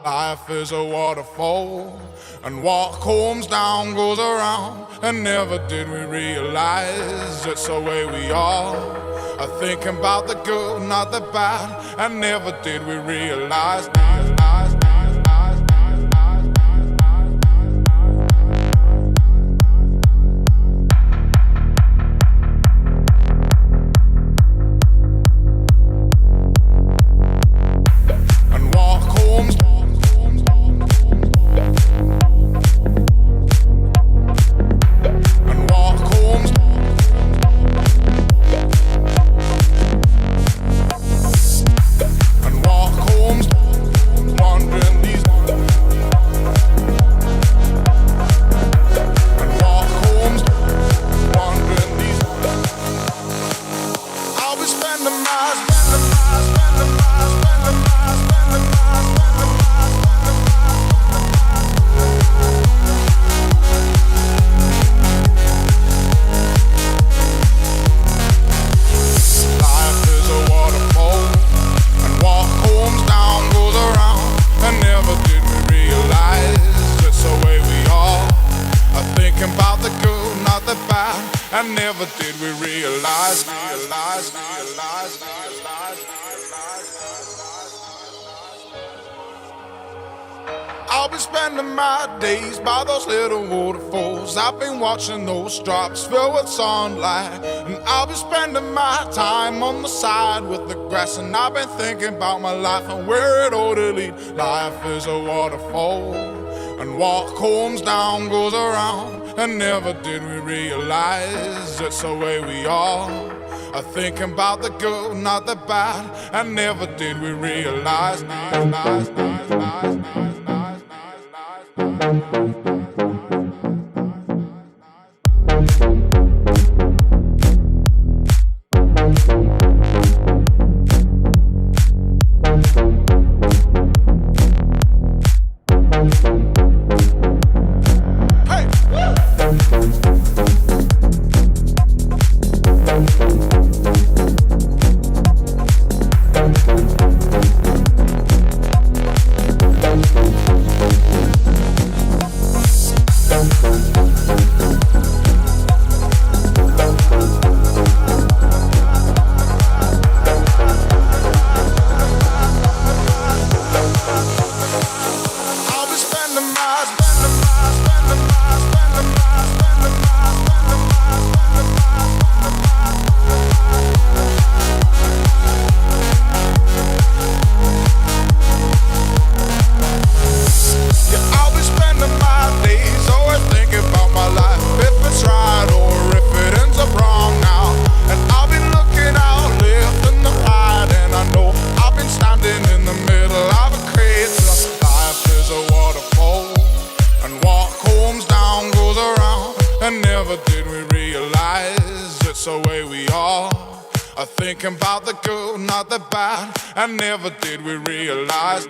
Life is a waterfall, and what comes down goes around. And never did we realize it's the way we are. Thinking about the good, not the bad. And never did we realize. And never did we realize. I'll be spending my days by those little waterfalls. I've been watching those drops fill with sunlight. And I'll be spending my time on the side with the grass. And I've been thinking about my life and where it ought to lead. Life is a waterfall, and what comes down goes around. And never did we realize it's the way we are. Thinking about the good, not the bad. And never did we realize. And never did we realize it's the way we are. Thinking about the good, not the bad. And never did we realize.